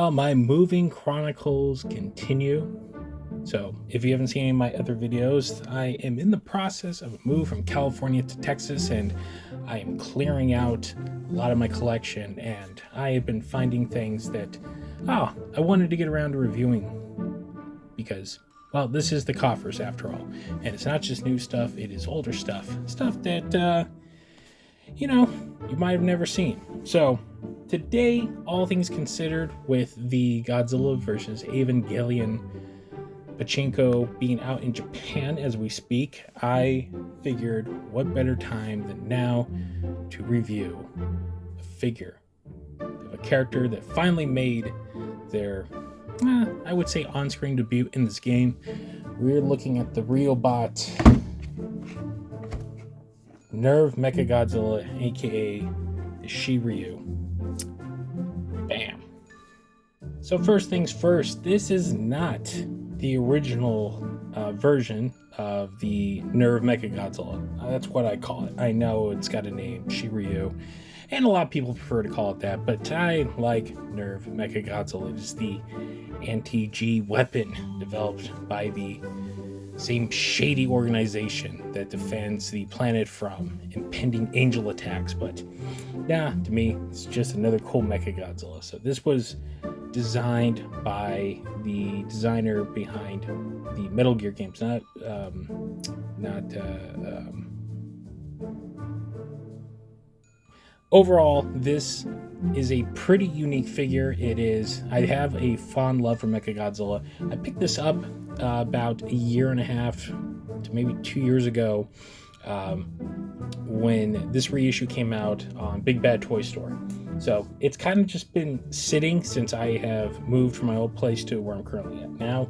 Well, my moving chronicles continue. So if you haven't seen any of my other videos, I am in the process of a move from California to Texas, and I am clearing out a lot of my collection, and I have been finding things that, I wanted to get around to reviewing because, well, this is the Koffers after all. And it's not just new stuff, it is older stuff. Stuff that, you might have never seen. So today, all things considered, with the Godzilla versus Evangelion pachinko being out in Japan as we speak, I figured what better time than now to review a figure of a character that finally made their, I would say, on-screen debut in this game. We're looking at the Riobot Nerv Mechagodzilla, aka the Shiryu. Bam. So first things first, this is not the original version of the Nerv Mechagodzilla. That's what I call it. I know it's got a name, Shiryu, and a lot of people prefer to call it that, but I like Nerv Mechagodzilla. It is the anti-G weapon developed by the same shady organization that defends the planet from impending angel attacks. But yeah, to me, it's just another cool Mechagodzilla. So this was designed by the designer behind the Metal Gear games, overall, this is a pretty unique figure. It is. I have a fond love for Mechagodzilla. I picked this up about a year and a half to maybe 2 years ago, when this reissue came out on Big Bad Toy Store. So it's kind of just been sitting since I have moved from my old place to where I'm currently at now,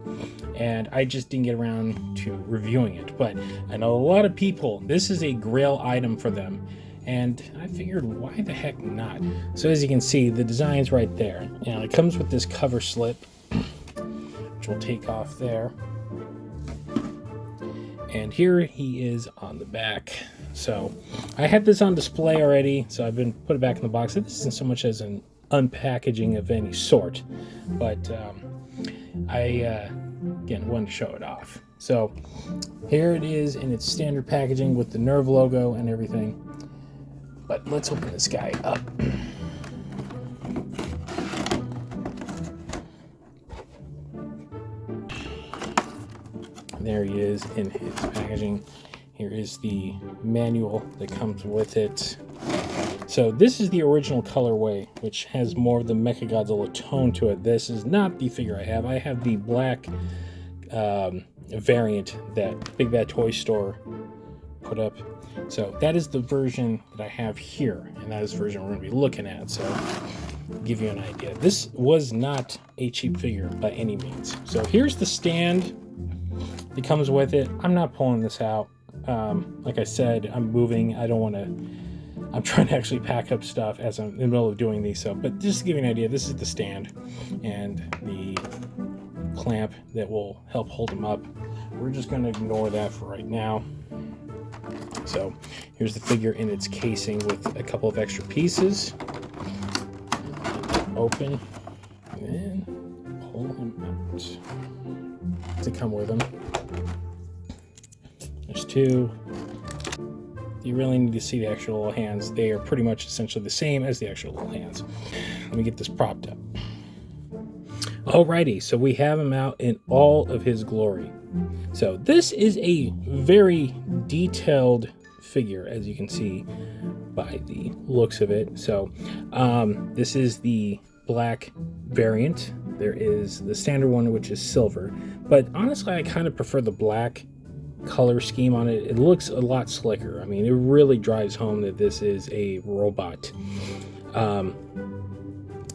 and I just didn't get around to reviewing it. But I know a lot of people, this is a grail item for them, and I figured, why the heck not? So as you can see, the design's right there, and it comes with this cover slip, which we'll take off there. And here he is on the back. So I had this on display already, so I've been put it back in the box. This isn't so much as an unpackaging of any sort, but I again wanted to show it off. So here it is in its standard packaging with the Nerv logo and everything. But let's open this guy up. There he is in his packaging. Here is the manual that comes with it. So this is the original colorway, which has more of the Mechagodzilla tone to it. This is not the figure I have. I have the black variant that Big Bad Toy Store put up. So that is the version that I have here, and that is the version we're going to be looking at. So to give you an idea, this was not a cheap figure by any means. So here's the stand that comes with it. I'm not pulling this out. Like I said, I'm moving. I'm trying to actually pack up stuff as I'm in the middle of doing these. So, but just to give you an idea, this is the stand and the clamp that will help hold them up. We're just going to ignore that for right now. So here's the figure in its casing with a couple of extra pieces. Open and pull him out to come with them. There's two. You really need to see the actual little hands. They are pretty much essentially the same as the actual little hands. Let me get this propped up. Alrighty, so we have him out in all of his glory. So this is a very detailed figure, as you can see by the looks of it. So this is the black variant. There is the standard one, which is silver. But honestly, I kind of prefer the black color scheme on it. It looks a lot slicker. I mean, it really drives home that this is a robot.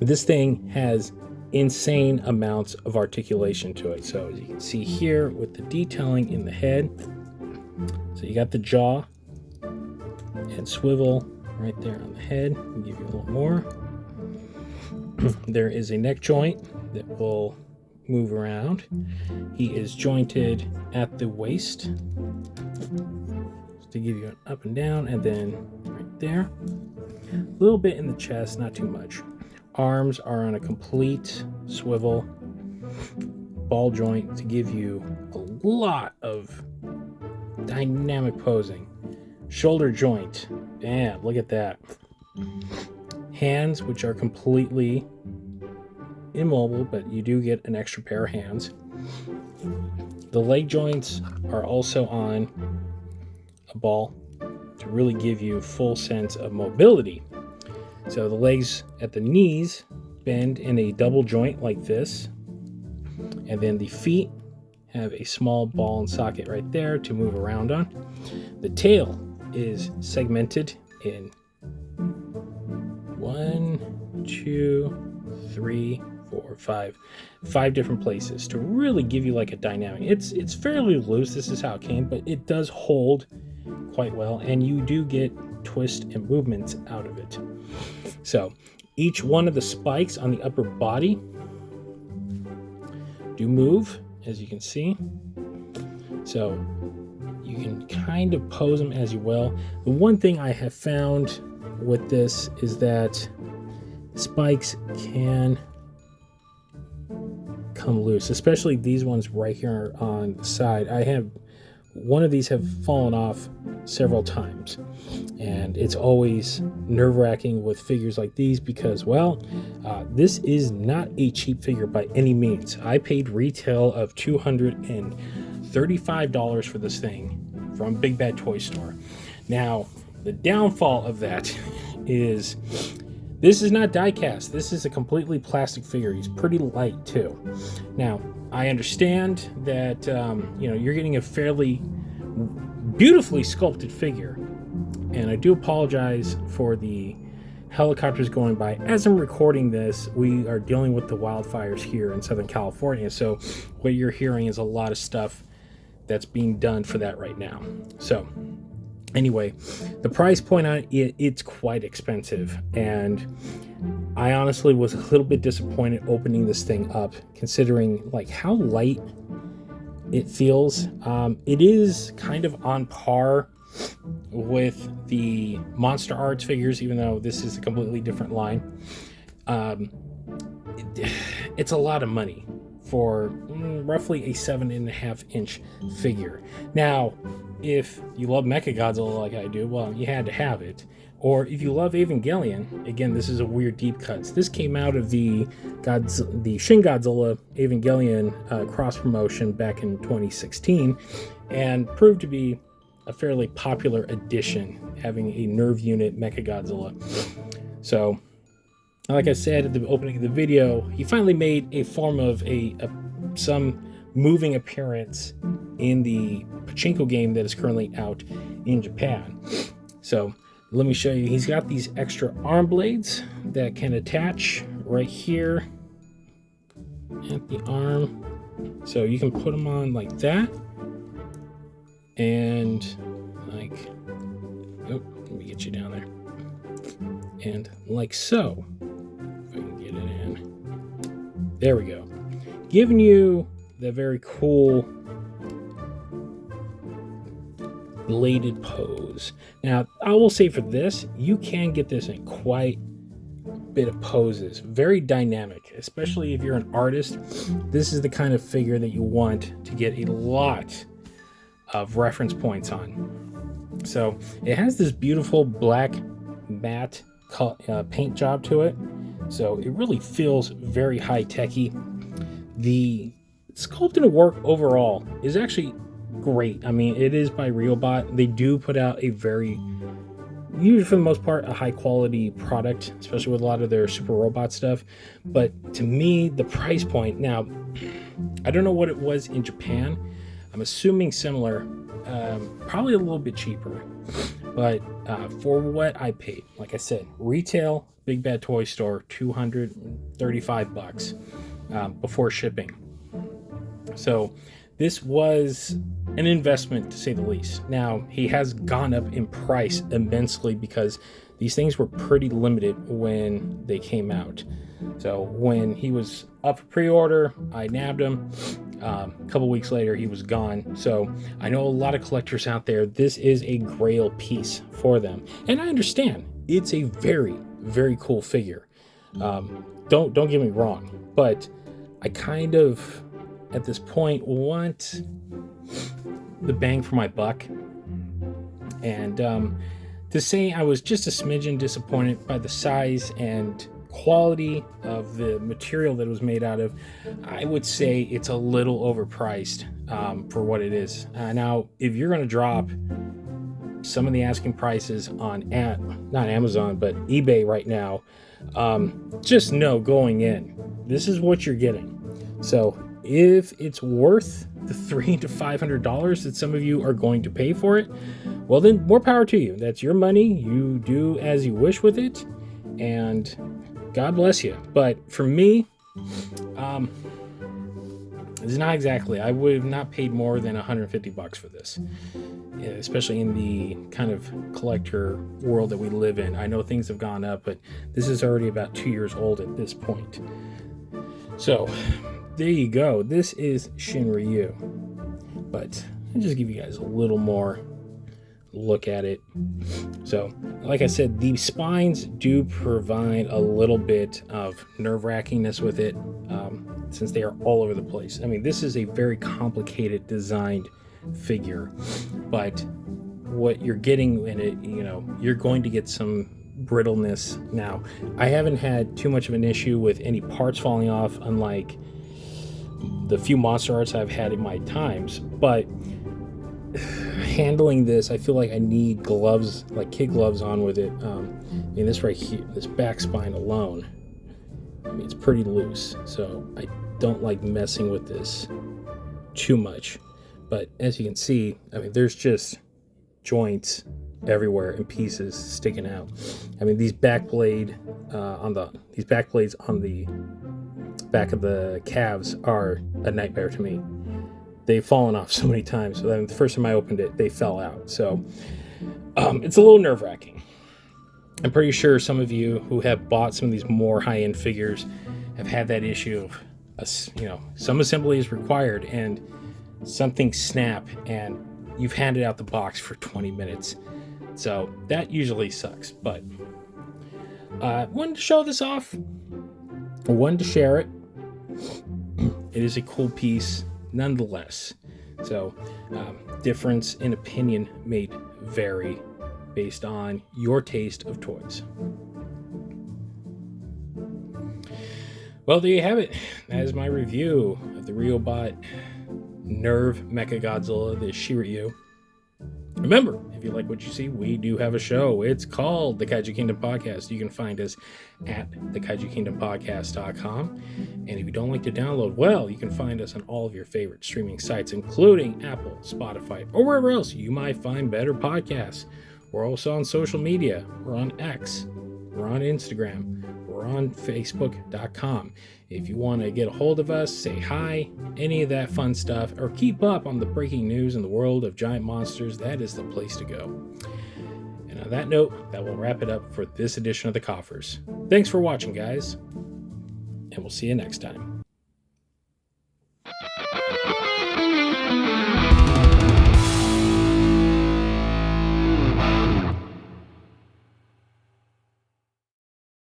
This thing has insane amounts of articulation to it. So as you can see here with the detailing in the head, so you got the jaw and swivel right there on the head. I'll give you a little more. There is a neck joint that will move around. He is jointed at the waist to give you an up and down, and then right there, a little bit in the chest, not too much. Arms are on a complete swivel, ball joint to give you a lot of dynamic posing. Shoulder joint, bam, look at that. Hands, which are completely immobile, but you do get an extra pair of hands. The leg joints are also on a ball to really give you a full sense of mobility. So the legs at the knees bend in a double joint like this, and then the feet have a small ball and socket right there to move around on. The tail is segmented in 1, 2, 3, 4, 5 different places to really give you like a dynamic. It's fairly loose. This is how it came, but it does hold quite well, and you do get twist and movements out of it. So each one of the spikes on the upper body do move, as you can see. So you can kind of pose them as you will. The one thing I have found with this is that spikes can come loose, especially these ones right here on the side. I have one of these have fallen off several times, and it's always nerve-wracking with figures like these because, well, this is not a cheap figure by any means. I paid retail of $235 for this thing from Big Bad Toy Store. Now, the downfall of that is this is not die-cast. This is a completely plastic figure. He's pretty light too. Now, I understand that you're getting a fairly beautifully sculpted figure, and I do apologize for the helicopters going by. As I'm recording this, we are dealing with the wildfires here in Southern California, so what you're hearing is a lot of stuff that's being done for that right now. So anyway, the price point on it's quite expensive, and I honestly was a little bit disappointed opening this thing up, considering like how light it feels. It is kind of on par with the Monster Arts figures, even though this is a completely different line. It's a lot of money for roughly a 7.5-inch figure. Now, if you love Mechagodzilla like I do, well, you had to have it. Or if you love Evangelion, again, this is a weird deep cuts. This came out of the Shin Godzilla Evangelion cross promotion back in 2016, and proved to be a fairly popular addition, having a Nerv unit Mechagodzilla. So, like I said at the opening of the video, he finally made a form of some moving appearance in the pachinko game that is currently out in Japan. So let me show you. He's got these extra arm blades that can attach right here at the arm. So you can put them on like that. And like, oh, let me get you down there. And like so. If I can get it in. There we go. Giving you the very cool bladed pose. Now, I will say for this, you can get this in quite a bit of poses. Very dynamic, especially if you're an artist. This is the kind of figure that you want to get a lot of reference points on. So it has this beautiful black matte paint job to it. So it really feels very high-techy. The sculpting work overall is actually great. I mean, it is by Riobot. They do put out a very, usually for the most part, a high quality product, especially with a lot of their super robot stuff. But to me, the price point, now, I don't know what it was in Japan. I'm assuming similar, probably a little bit cheaper. But for what I paid, like I said, retail, Big Bad Toy Store, $235 before shipping. So this was an investment, to say the least. Now, he has gone up in price immensely because these things were pretty limited when they came out. So when he was up for pre-order, I nabbed him. A couple weeks later, he was gone. So I know a lot of collectors out there, this is a grail piece for them. And I understand. It's a very, very cool figure. Don't get me wrong, but I kind of, at this point, want the bang for my buck. And to say I was just a smidgen disappointed by the size and quality of the material that it was made out of, I would say it's a little overpriced for what it is. Now, if you're going to drop some of the asking prices on not Amazon, but eBay right now, just know going in, this is what you're getting. So if it's worth the $300 to $500 that some of you are going to pay for it, well, then more power to you. That's your money. You do as you wish with it, and God bless you. But for me, it's not exactly. I would have not paid more than $150 for this, especially in the kind of collector world that we live in. I know things have gone up, but this is already about 2 years old at this point. So there you go. This is Shinryu. But I'll just give you guys a little more look at it. So, like I said, the spines do provide a little bit of nerve-wrackingness with it, since they are all over the place. I mean, this is a very complicated designed figure, but what you're getting in it, you're going to get some brittleness. Now, I haven't had too much of an issue with any parts falling off, unlike the few monster arts I've had in my times, but handling this, I feel like I need gloves, like kid gloves on with it. This right here, this back spine alone, it's pretty loose, so I don't like messing with this too much. But as you can see, there's just joints everywhere and pieces sticking out. These backblades on the back of the calves are a nightmare to me. They've fallen off so many times. So then the first time I opened it, they fell out. So it's a little nerve-wracking. I'm pretty sure some of you who have bought some of these more high-end figures have had that issue of, some assembly is required and something snap and you've handed out the box for 20 minutes. So that usually sucks. But I wanted to show this off. I wanted to share it. It is a cool piece nonetheless. So difference in opinion may vary based on your taste of toys. Well, there you have it. That is my review of the Riobot Nerv Mechagodzilla, the Shiryu. Remember, if you like what you see, we do have a show. It's called the Kaiju Kingdom Podcast. You can find us at thekaijukingdompodcast.com. And if you don't like to download, well, you can find us on all of your favorite streaming sites, including Apple, Spotify, or wherever else you might find better podcasts. We're also on social media. We're on X. We're on Instagram. We're on Facebook.com. If you want to get a hold of us, say hi, any of that fun stuff, or keep up on the breaking news in the world of giant monsters, that is the place to go. And on that note, that will wrap it up for this edition of the Koffers. Thanks for watching, guys, and we'll see you next time.